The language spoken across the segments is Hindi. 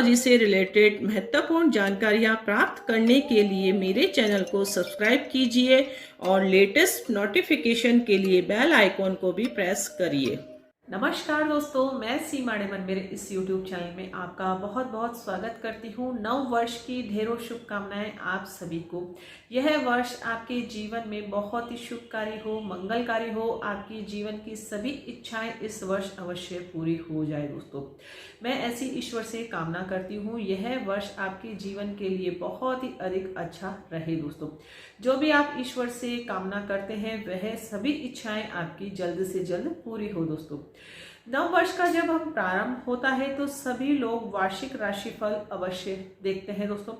एस्ट्रोलॉजी से रिलेटेड महत्वपूर्ण जानकारियाँ प्राप्त करने के लिए मेरे चैनल को सब्सक्राइब कीजिए और लेटेस्ट नोटिफिकेशन के लिए बेल आइकॉन को भी प्रेस करिए। नमस्कार दोस्तों, मैं सीमा डेमन मेरे इस YouTube चैनल में आपका बहुत बहुत स्वागत करती हूँ। नव वर्ष की ढेरों शुभकामनाएं आप सभी को। यह वर्ष आपके जीवन में बहुत ही शुभकारी हो, मंगलकारी हो। आपकी जीवन की सभी इच्छाएं इस वर्ष अवश्य पूरी हो जाए दोस्तों। मैं ऐसी ईश्वर से कामना करती हूँ यह वर्ष आपके जीवन के लिए बहुत ही अधिक अच्छा रहे दोस्तों। जो भी आप ईश्वर से कामना करते हैं वह सभी इच्छाएं आपकी जल्द से जल्द पूरी हो दोस्तों। नव वर्ष का जब हम प्रारंभ होता है तो सभी लोग वार्षिक राशिफल अवश्य देखते हैं दोस्तों।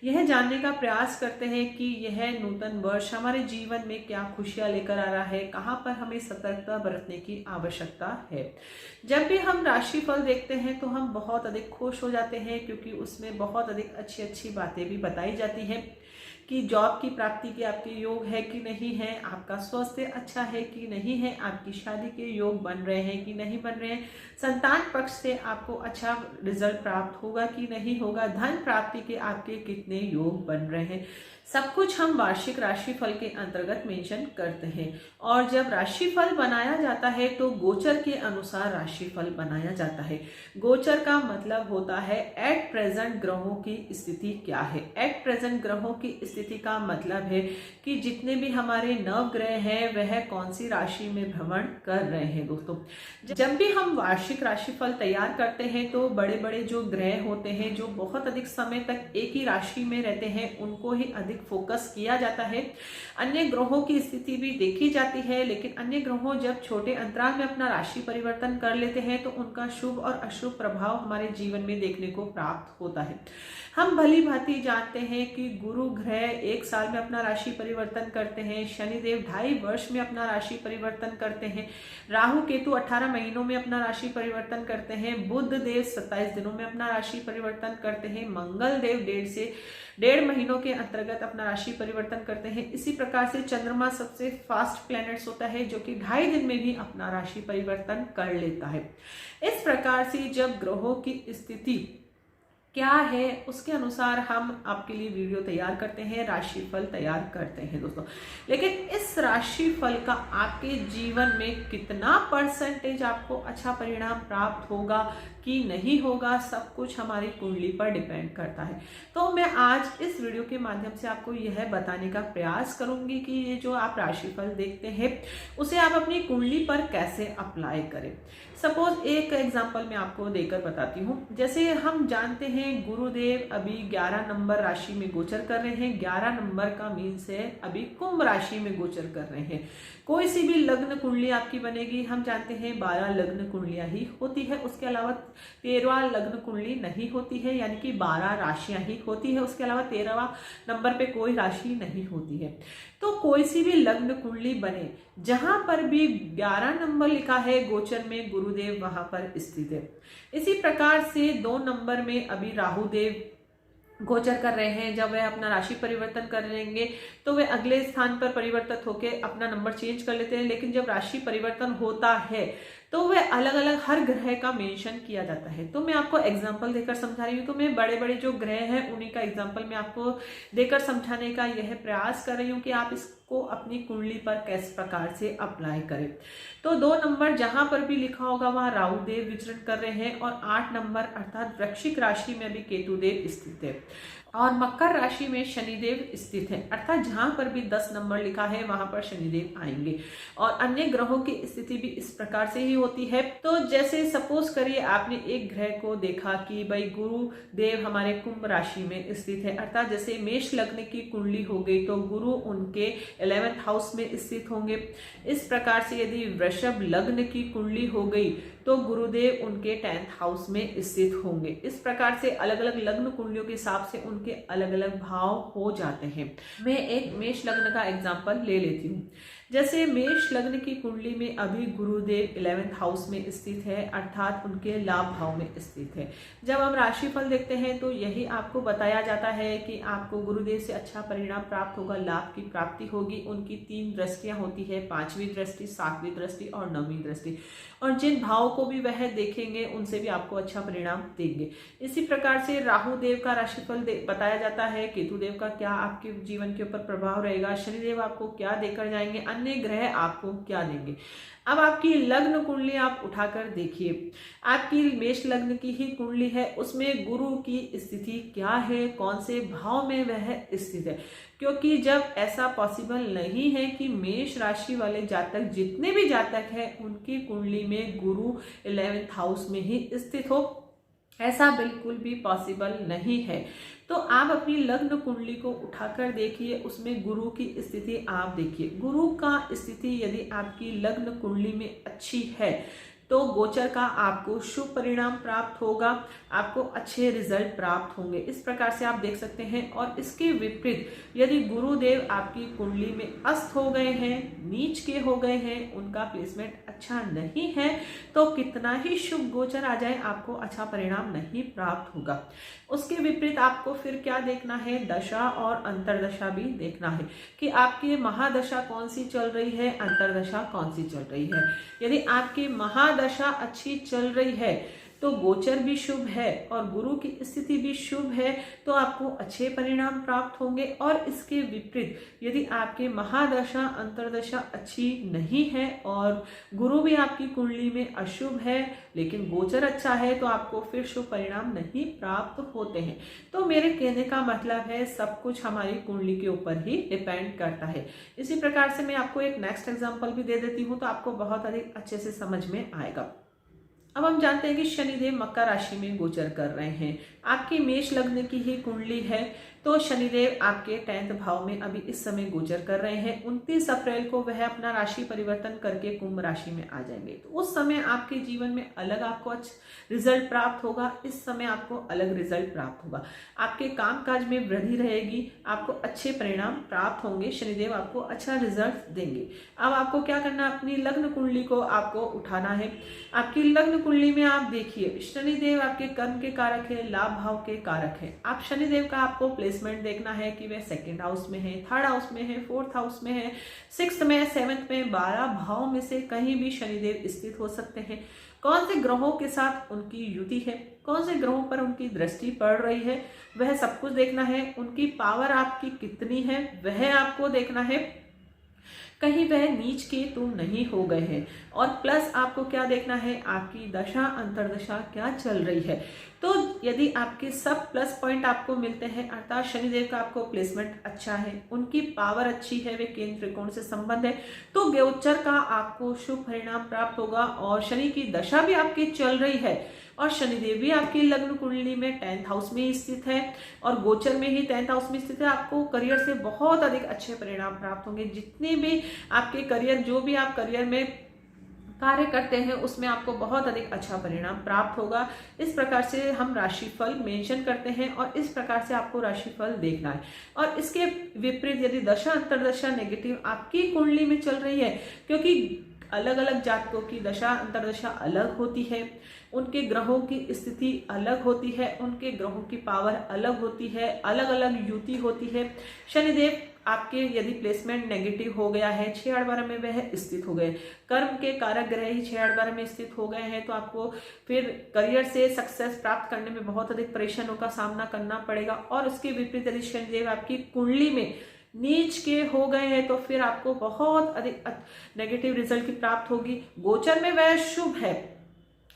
यह जानने का प्रयास करते हैं कि यह नूतन वर्ष हमारे जीवन में क्या खुशियां लेकर आ रहा है, कहां पर हमें सतर्कता बरतने की आवश्यकता है। जब भी हम राशिफल देखते हैं तो हम बहुत अधिक खुश हो जाते हैं, क्योंकि उसमें बहुत अधिक अच्छी अच्छी बातें भी बताई जाती हैं कि जॉब की प्राप्ति के आपके योग है कि नहीं है, आपका स्वास्थ्य अच्छा है कि नहीं है, आपकी शादी के योग बन रहे हैं कि नहीं बन रहे हैं, संतान पक्ष से आपको अच्छा रिजल्ट प्राप्त होगा कि नहीं होगा, धन प्राप्ति के आपके कितने योग बन रहे हैं, सब कुछ हम वार्षिक राशिफल के अंतर्गत मेंशन करते हैं। और जब राशिफल बनाया जाता है तो गोचर के अनुसार राशिफल बनाया जाता है। गोचर का मतलब होता है एट प्रेजेंट ग्रहों की स्थिति क्या है। एट प्रेजेंट ग्रहों की स्थिति का मतलब है कि जितने भी हमारे नव ग्रह हैं वह कौन सी राशि में भ्रमण कर रहे हैं दोस्तों। जब भी हम वार्षिक राशिफल तैयार करते हैं तो बड़े बड़े जो ग्रह होते हैं जो बहुत अधिक समय तक एक ही राशि में रहते हैं उनको ही अधिक फोकस किया जाता है। अन्य ग्रहों की स्थिति भी देखी जाती है, लेकिन अन्य ग्रहों जब छोटे अंतराल में अपना राशि परिवर्तन कर लेते हैं तो उनका शुभ और अशुभ प्रभाव हमारे जीवन में देखने को प्राप्त होता है। हम भली भांति जानते हैं कि गुरु ग्रह एक साल में अपना राशि परिवर्तन करते हैं, शनिदेव 2.5 वर्ष में अपना राशि परिवर्तन करते हैं, राहु केतु 18 महीनों में अपना राशि परिवर्तन करते हैं, बुध देव 27 दिनों में अपना राशि परिवर्तन करते हैं, मंगल देव 1.5 महीनों के अंतर्गत अपना राशि परिवर्तन करते हैं। इसी प्रकार से चंद्रमा सबसे फास्ट प्लैनेट्स होता है जो कि 2.5 दिन में भी अपना राशि परिवर्तन कर लेता है। इस प्रकार से जब ग्रहों की स्थिति क्या है उसके अनुसार हम आपके लिए वीडियो तैयार करते हैं, राशिफल तैयार करते हैं दोस्तों। लेकिन इस राशिफल का आपके जीवन में कितना परसेंटेज आपको अच्छा परिणाम प्राप्त होगा कि नहीं होगा, सब कुछ हमारी कुंडली पर डिपेंड करता है। तो मैं आज इस वीडियो के माध्यम से आपको यह बताने का प्रयास करूंगी कि ये जो आप राशिफल देखते हैं उसे आप अपनी कुंडली पर कैसे अप्लाई करें। सपोज एक एग्जांपल मैं आपको देकर बताती हूँ। जैसे हम जानते हैं गुरुदेव अभी 11 नंबर राशि में गोचर कर रहे हैं। 11 नंबर का मीन्स है अभी कुंभ राशि में गोचर कर रहे हैं। कोई सी भी लग्न कुंडली आपकी बनेगी, हम जानते हैं 12 लग्न कुंडलियां ही होती है, उसके अलावा 13वां लग्न कुंडली नहीं होती है, यानी कि 12 राशियां ही होती है, उसके अलावा 13वां नंबर पे कोई राशि नहीं होती है। तो कोई सी भी लग्न कुंडली बने जहां पर भी 11 नंबर लिखा है गोचर में गुरुदेव वहां पर स्थित है। इसी प्रकार से 2 नंबर में अभी राहु देव गोचर कर रहे हैं। जब वह अपना राशि परिवर्तन कर लेंगे तो वे अगले स्थान पर परिवर्तित होकर अपना नंबर चेंज कर लेते हैं, लेकिन जब राशि परिवर्तन होता है तो वह अलग अलग हर ग्रह का मेंशन किया जाता है। तो मैं आपको एग्जांपल देकर समझा रही हूँ। तो मैं बड़े बड़े जो ग्रह हैं उन्हीं का एग्जांपल मैं आपको देकर समझाने का यह प्रयास कर रही हूँ कि आप इसको अपनी कुंडली पर किस प्रकार से अप्लाई करें। तो 2 नंबर जहां पर भी लिखा होगा वहां राहु देव विचरण कर रहे हैं, और 8 नंबर अर्थात वृश्चिक राशि में भी केतु देव स्थित है, और मकर राशि में शनिदेव स्थित है। अर्थात जहां पर भी 10 नंबर लिखा है वहां पर शनिदेव आएंगे। और अन्य ग्रहों की स्थिति भी इस प्रकार से ही होती है। तो जैसे सपोज करिए आपने एक ग्रह को देखा कि भाई गुरु देव हमारे कुंभ राशि में स्थित है, अर्थात जैसे मेष लग्न की कुंडली हो गई तो गुरु उनके 11th हाउस में स्थित होंगे। इस प्रकार से यदि वृषभ लग्न की कुंडली हो गई तो गुरुदेव उनके 10th हाउस में स्थित होंगे। इस प्रकार से अलग अलग लग्न कुंडलियों के हिसाब से उनके अलग अलग भाव हो जाते हैं। मैं एक मेष लग्न का एग्जांपल ले लेती हूँ। जैसे मेष लग्न की कुंडली में अभी गुरुदेव 11th हाउस में स्थित है, अर्थात उनके लाभ भाव में स्थित है। जब हम राशिफल देखते हैं तो यही आपको बताया जाता है कि आपको गुरुदेव से अच्छा परिणाम प्राप्त होगा, लाभ की प्राप्ति होगी। उनकी 3 दृष्टियां होती है, 5वीं दृष्टि, 7वीं दृष्टि और 9वीं दृष्टि। और जिन भाव को भी वह देखेंगे, उनसे भी आपको अच्छा परिणाम देंगे। इसी प्रकार से राहु देव का राशिफल बताया जाता है, केतु देव का क्या आपके जीवन के ऊपर प्रभाव रहेगा, शनिदेव आपको क्या देकर जाएंगे, अन्य ग्रह आपको क्या देंगे। अब आपकी लग्न कुंडली आप उठाकर देखिए, आपकी मेष लग्न की ही कुंडली है, उसमें गुरु की स्थिति क्या है, कौन से भाव में वह स्थित है। क्योंकि जब ऐसा पॉसिबल नहीं है कि मेष राशि वाले जातक, जितने भी जातक हैं, उनकी कुंडली में गुरु 11th हाउस में ही स्थित हो, ऐसा बिल्कुल भी पॉसिबल नहीं है। तो आप अपनी लग्न कुंडली को उठाकर देखिए, उसमें गुरु की स्थिति आप देखिए। गुरु का स्थिति यदि आपकी लग्न कुंडली में अच्छी है तो गोचर का आपको शुभ परिणाम प्राप्त होगा, आपको अच्छे रिजल्ट प्राप्त होंगे। इस प्रकार से आप देख सकते हैं। और इसके विपरीत यदि गुरुदेव आपकी कुंडली में अस्त हो गए हैं, नीच के हो गए हैं, उनका प्लेसमेंट अच्छा नहीं है, तो कितना ही शुभ गोचर आ जाए आपको अच्छा परिणाम नहीं प्राप्त होगा। उसके विपरीत आपको फिर क्या देखना है, दशा और अंतरदशा भी देखना है कि आपकी महादशा कौन सी चल रही है, अंतरदशा कौन सी चल रही है। यदि आपकी महादशा अच्छी चल रही है तो गोचर भी शुभ है और गुरु की स्थिति भी शुभ है, तो आपको अच्छे परिणाम प्राप्त होंगे। और इसके विपरीत यदि आपके महादशा अंतरदशा अच्छी नहीं है और गुरु भी आपकी कुंडली में अशुभ है लेकिन गोचर अच्छा है, तो आपको फिर शुभ परिणाम नहीं प्राप्त होते हैं। तो मेरे कहने का मतलब है, सब कुछ हमारी कुंडली के ऊपर ही डिपेंड करता है। इसी प्रकार से मैं आपको एक नेक्स्ट एग्जाम्पल भी दे देती हूँ, तो आपको बहुत अधिक अच्छे से समझ में आएगा। अब हम जानते हैं कि शनिदेव मकर राशि में गोचर कर रहे हैं, आपकी मेष लग्न की ही कुंडली है, तो शनिदेव आपके 10th भाव में अभी इस समय गोचर कर रहे हैं। 29 अप्रैल को वह अपना राशि परिवर्तन करके कुंभ राशि में आ जाएंगे। तो उस समय आपके जीवन में अलग आपको रिजल्ट प्राप्त होगा, इस समय आपको अलग रिजल्ट प्राप्त होगा। आपके कामकाज में वृद्धि रहेगी, आपको अच्छे परिणाम प्राप्त होंगे, शनिदेव आपको अच्छा रिजल्ट देंगे। अब आपको क्या करना है, अपनी लग्न कुंडली को आपको उठाना है। आपकी लग्न कुंडली में आप देखिए, शनिदेव आपके कर्म के कारक है, लाभ भाव के कारक है। आप शनिदेव का आपको प्लेसमेंट देखना है कि वह 2nd हाउस में है, 3rd हाउस में है, 4th हाउस में है, 6th में, 7th में, 12 भाव में से कहीं भी शनिदेव स्थित हो सकते हैं। कौन से ग्रहों के साथ उनकी युति है, कौन से ग्रहों पर उनकी दृष्टि पड़ रही है, वह सब कुछ देखना है। उनकी पावर आपकी कितनी है वह आपको देखना है, कहीं वह नीच के तो नहीं हो गए हैं। और प्लस आपको क्या देखना है, आपकी दशा अंतरदशा क्या चल रही है। तो यदि आपके सब प्लस पॉइंट आपको मिलते हैं, अर्थात शनिदेव का आपको प्लेसमेंट अच्छा है, उनकी पावर अच्छी है, वे केंद्र त्रिकोण से संबंध है, तो गोचर का आपको शुभ परिणाम प्राप्त होगा। और शनि की दशा भी आपकी चल रही है और शनिदेव भी आपकी लग्न कुंडली में 10th हाउस में स्थित है और गोचर में ही 10th हाउस में स्थित है। आपको करियर से बहुत अधिक अच्छे परिणाम प्राप्त होंगे। जितने भी आपके करियर, जो भी आप करियर में कार्य करते हैं, उसमें आपको बहुत अधिक अच्छा परिणाम प्राप्त होगा। इस प्रकार से हम राशिफल मेंशन करते हैं और इस प्रकार से आपको राशिफल देखना है। और इसके विपरीत यदि दशा अंतरदशा नेगेटिव आपकी कुंडली में चल रही है, क्योंकि अलग अलग जातकों की दशा अंतरदशा अलग होती है, उनके ग्रहों की स्थिति अलग होती है, उनके ग्रहों की पावर अलग होती है, अलग अलग युति होती है। शनिदेव आपके यदि प्लेसमेंट नेगेटिव हो गया है, 6/12 में वह स्थित हो गए, कर्म के कारक ग्रह ही 6/12 में स्थित हो गए हैं, तो आपको फिर करियर से सक्सेस प्राप्त करने में बहुत अधिक परेशानियों का सामना करना पड़ेगा। और उसके विपरीत यदि शनिदेव आपकी कुंडली में नीच के हो गए हैं तो फिर आपको बहुत अधिक नेगेटिव रिजल्ट की प्राप्त होगी। गोचर में वह शुभ है,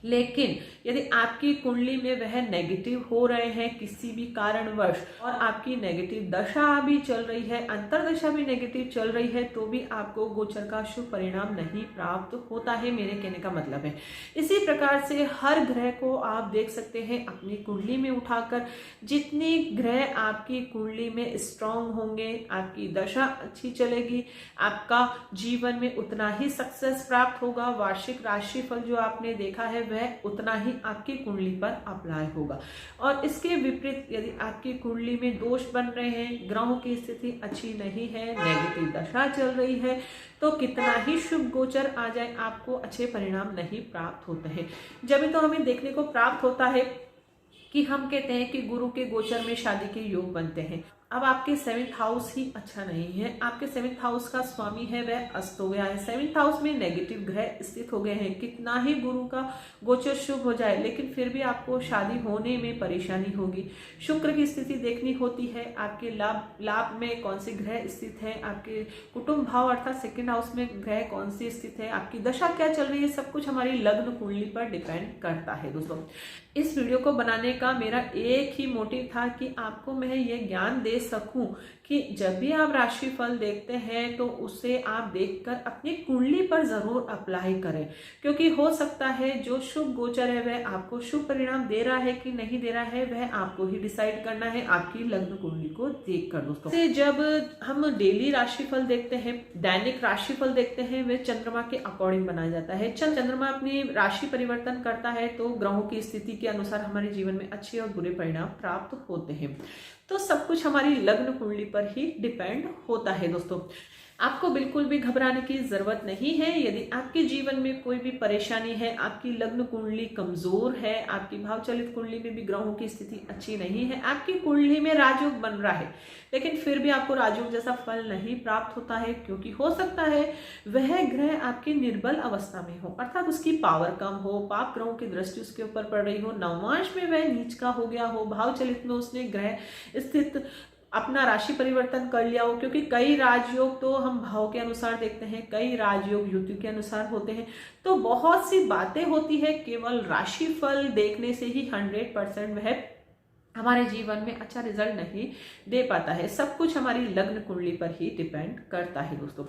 लेकिन यदि आपकी कुंडली में वह नेगेटिव हो रहे हैं किसी भी कारणवश और आपकी नेगेटिव दशा भी चल रही है, अंतरदशा भी नेगेटिव चल रही है, तो भी आपको गोचर का शुभ परिणाम नहीं प्राप्त होता है, मेरे कहने का मतलब है। इसी प्रकार से हर ग्रह को आप देख सकते हैं अपनी कुंडली में उठाकर। जितने ग्रह आपकी कुंडली में स्ट्रांग होंगे, आपकी दशा अच्छी चलेगी, आपका जीवन में उतना ही सक्सेस प्राप्त होगा। वार्षिक राशिफल जो आपने देखा है वह उतना ही आपकी कुंडली पर अप्लाई होगा। और इसके विपरीत यदि आपकी कुंडली में दोष बन रहे हैं, ग्रहों की स्थिति अच्छी नहीं है, नेगेटिव दशा चल रही है, तो कितना ही शुभ गोचर आ जाए आपको अच्छे परिणाम नहीं प्राप्त होते हैं। जब तो हमें देखने को प्राप्त होता है कि हम कहते हैं कि गुरु के गोचर में शादी के योग बनते हैं। अब आपके 7th हाउस ही अच्छा नहीं है, आपके 7th हाउस का स्वामी है वह अस्त हो गया है, 7th हाउस में नेगेटिव ग्रह स्थित हो गए हैं। कितना ही गुरु का गोचर शुभ हो जाए लेकिन फिर भी आपको शादी होने में परेशानी होगी। शुक्र की स्थिति देखनी होती है, आपके लाभ में कौन से ग्रह स्थित है, आपके कुटुंब भाव अर्थात 2nd हाउस में ग्रह कौन सी स्थित है, आपकी दशा क्या चल रही है, सब कुछ हमारी लग्न कुंडली पर डिपेंड करता है। दोस्तों इस वीडियो को बनाने का मेरा एक ही मोटिव था कि आपको मैं ये ज्ञान दे सकूं कि जब भी आप राशिफल देखते हैं तो उसे आप देखकर अपनी कुंडली पर जरूर अप्लाई करें, क्योंकि हो सकता है जो शुभ गोचर है वह आपको शुभ परिणाम दे रहा है कि नहीं दे रहा है वह आपको ही डिसाइड करना है आपकी लग्न कुंडली को देखकर। दोस्तों से जब हम डेली राशिफल देखते हैं, दैनिक राशिफल देखते हैं, वह चंद्रमा के अकॉर्डिंग बनाया जाता है। चंद्रमा अपनी राशि परिवर्तन करता है तो ग्रहों की स्थिति के अनुसार हमारे जीवन में अच्छे और बुरे परिणाम प्राप्त होते हैं। तो सब कुछ हमारी लग्न कुंडली पर ही डिपेंड होता है। दोस्तों आपको बिल्कुल भी घबराने की जरूरत नहीं है। यदि आपके जीवन में कोई भी परेशानी है, आपकी लग्न कुंडली कमजोर है, आपकी भाव चलित कुंडली में भी ग्रहों की स्थिति अच्छी नहीं है, आपकी कुंडली में राजयोग बन रहा है लेकिन फिर भी आपको राजयोग जैसा फल नहीं प्राप्त होता है, क्योंकि हो सकता है वह ग्रह आपकी निर्बल अवस्था में हो अर्थात उसकी पावर कम हो, पाप ग्रहों की दृष्टि उसके ऊपर पड़ रही हो, नवमांश में वह नीच का हो गया हो, भाव चलित में उसने ग्रह स्थित अपना राशि परिवर्तन कर लिया हो, क्योंकि कई राजयोग तो हम भाव के अनुसार देखते हैं, कई राजयोग युति के अनुसार होते हैं। तो बहुत सी बातें होती है, केवल राशिफल देखने से ही 100% वह हमारे जीवन में अच्छा रिजल्ट नहीं दे पाता है। सब कुछ हमारी लग्न कुंडली पर ही डिपेंड करता है। दोस्तों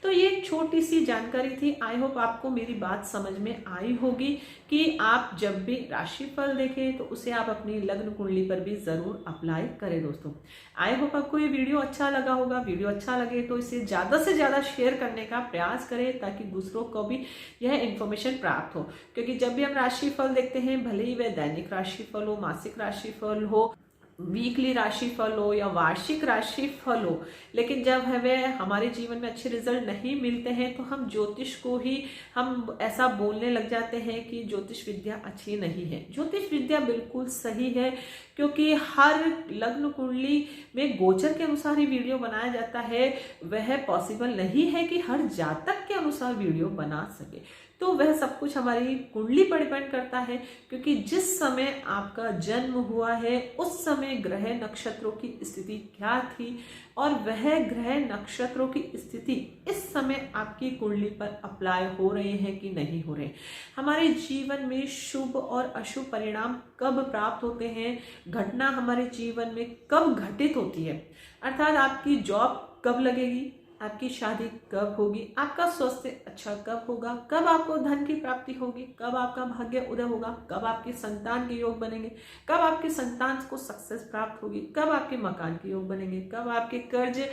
तो ये छोटी सी जानकारी थी। आई होप आपको मेरी बात समझ में आई होगी कि आप जब भी राशिफल देखें तो उसे आप अपनी लग्न कुंडली पर भी जरूर अप्लाई करें। दोस्तों आई होप आपको ये वीडियो अच्छा लगा होगा। वीडियो अच्छा लगे तो इसे ज्यादा से ज्यादा शेयर करने का प्रयास करें ताकि दूसरों को भी यह इन्फॉर्मेशन प्राप्त हो, क्योंकि जब भी हम राशिफल देखते हैं, भले ही वह दैनिक राशिफल हो, मासिक राशिफल हो, वीकली राशिफल हो या वार्षिक राशिफल हो, लेकिन जब हमें हमारे जीवन में अच्छे रिजल्ट नहीं मिलते हैं तो हम ज्योतिष को ही हम ऐसा बोलने लग जाते हैं कि ज्योतिष विद्या अच्छी नहीं है। ज्योतिष विद्या बिल्कुल सही है, क्योंकि हर लग्न कुंडली में गोचर के अनुसार ही वीडियो बनाया जाता है। वह पॉसिबल नहीं है कि हर जातक के अनुसार वीडियो बना सके। तो वह सब कुछ हमारी कुंडली पर डिपेंड करता है, क्योंकि जिस समय आपका जन्म हुआ है उस समय ग्रह नक्षत्रों की स्थिति क्या थी और वह ग्रह नक्षत्रों की स्थिति इस समय आपकी कुंडली पर अप्लाई हो रहे हैं कि नहीं हो रहे। हमारे जीवन में शुभ और अशुभ परिणाम कब प्राप्त होते हैं, घटना हमारे जीवन में कब घटित होती है, अर्थात आपकी जॉब कब लगेगी, आपकी शादी कब होगी, आपका स्वास्थ्य अच्छा कब होगा, कब आपको धन की प्राप्ति होगी, कब आपका भाग्य उदय होगा, कब आपके संतान के योग बनेंगे, कब आपके संतान को सक्सेस प्राप्त होगी, कब आपके मकान के योग बनेंगे, कब आपके कर्ज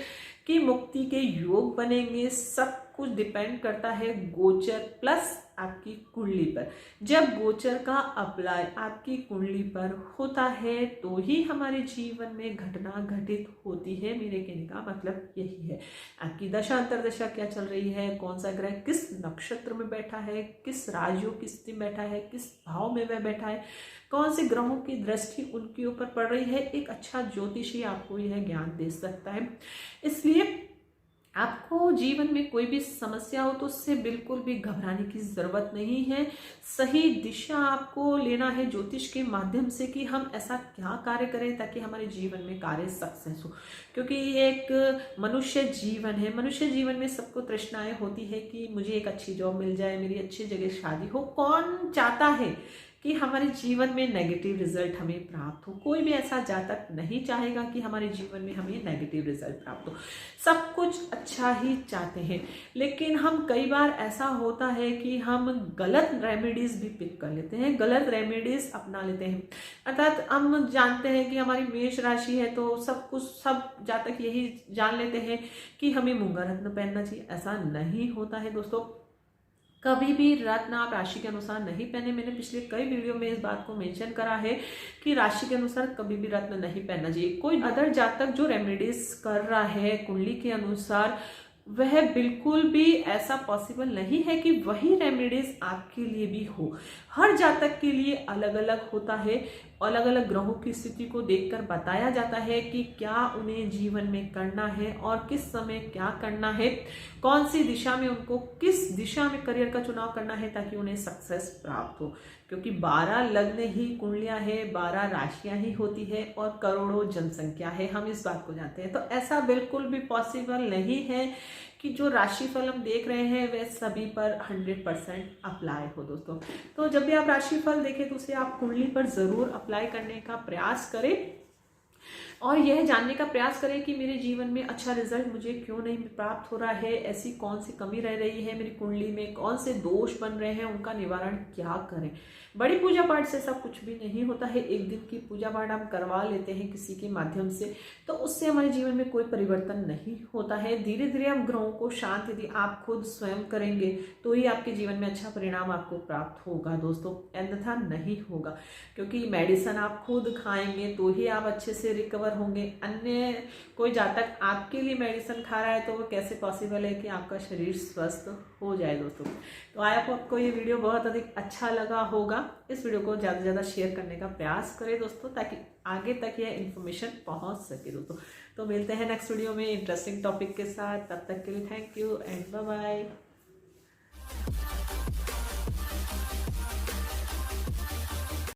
की मुक्ति के योग बनेंगे। सब कुछ डिपेंड करता है गोचर प्लस आपकी कुंडली पर। जब गोचर का अप्लाई आपकी कुंडली पर होता है तो ही हमारे जीवन में घटना घटित होती है। मेरे कहने का मतलब यही है। आपकी दशा अंतरदशा क्या चल रही है, कौन सा ग्रह किस नक्षत्र में बैठा है, किस राजयोग की स्थिति में बैठा है, किस भाव में वह बैठा है, कौन से ग्रहों की दृष्टि उनके ऊपर पड़ रही है, एक अच्छा ज्योतिषी आपको यह ज्ञान दे सकता है। इसलिए आपको जीवन में कोई भी समस्या हो तो उससे बिल्कुल भी घबराने की जरूरत नहीं है। सही दिशा आपको लेना है ज्योतिष के माध्यम से कि हम ऐसा क्या कार्य करें ताकि हमारे जीवन में कार्य सक्सेस हो, क्योंकि ये एक मनुष्य जीवन है। मनुष्य जीवन में सबको तृष्णाएं होती है कि मुझे एक अच्छी जॉब मिल जाए, मेरी अच्छी जगह शादी हो। कौन चाहता है कि हमारे जीवन में नेगेटिव रिजल्ट हमें प्राप्त हो? कोई भी ऐसा जातक नहीं चाहेगा कि हमारे जीवन में हमें नेगेटिव रिजल्ट प्राप्त हो। सब कुछ अच्छा ही चाहते हैं, लेकिन हम कई बार ऐसा होता है कि हम गलत रेमेडीज भी पिक कर लेते हैं, गलत रेमेडीज अपना लेते हैं। अर्थात हम जानते हैं कि हमारी मेष राशि है तो सब जातक यही जान लेते हैं कि हमें मूंगा रत्न पहनना चाहिए। ऐसा नहीं होता है दोस्तों। कभी भी रत्न आप राशि के अनुसार नहीं पहने। मैंने पिछले कई वीडियो में इस बात को मेंशन करा है कि राशि के अनुसार कभी भी रत्न नहीं पहनना चाहिए। कोई अदर जातक जो रेमेडीज कर रहा है कुंडली के अनुसार, वह बिल्कुल भी ऐसा पॉसिबल नहीं है कि वही रेमेडीज आपके लिए भी हो। हर जातक के लिए अलग अलग होता है। अलग अलग ग्रहों की स्थिति को देखकर बताया जाता है कि क्या उन्हें जीवन में करना है और किस समय क्या करना है, कौन सी दिशा में उनको किस दिशा में करियर का चुनाव करना है ताकि उन्हें सक्सेस प्राप्त हो। क्योंकि 12 लग्न ही कुंडलियां है, 12 राशियां ही होती है और करोड़ों जनसंख्या है, हम इस बात को जानते हैं। तो ऐसा बिल्कुल भी पॉसिबल नहीं है कि जो राशिफल हम देख रहे हैं वह सभी पर 100% अप्लाई हो दोस्तों। तो जब भी आप राशिफल देखें तो उसे आप कुंडली पर जरूर अप्लाई करने का प्रयास करें और यह जानने का प्रयास करें कि मेरे जीवन में अच्छा रिजल्ट मुझे क्यों नहीं प्राप्त हो रहा है, ऐसी कौन सी कमी रह रही है मेरी कुंडली में, कौन से दोष बन रहे हैं, उनका निवारण क्या करें। बड़ी पूजा पाठ से सब कुछ भी नहीं होता है। एक दिन की पूजा पाठ हम करवा लेते हैं किसी के माध्यम से तो उससे हमारे जीवन में कोई परिवर्तन नहीं होता है। धीरे धीरे हम ग्रहों को शांत यदि आप खुद स्वयं करेंगे तो ही आपके जीवन में अच्छा परिणाम आपको प्राप्त होगा दोस्तों, अन्यथा नहीं होगा। क्योंकि मेडिसिन आप खुद खाएंगे तो ही आप अच्छे से रिकवर होंगे। अन्य कोई जातक आपके लिए मेडिसिन खा रहा है तो वो कैसे पॉसिबल है कि आपका शरीर स्वस्थ हो जाए दोस्तों। तो आई होप आपको ये वीडियो बहुत अधिक अच्छा लगा होगा। इस वीडियो को ज़्यादा से ज़्यादा शेयर करने का प्रयास करें दोस्तों ताकि आगे तक यह इन्फॉर्मेशन पहुंच सके दोस्तों। तो मिलते हैं नेक्स्ट वीडियो में इंटरेस्टिंग टॉपिक के साथ, तब तक के लिए thank you and bye bye.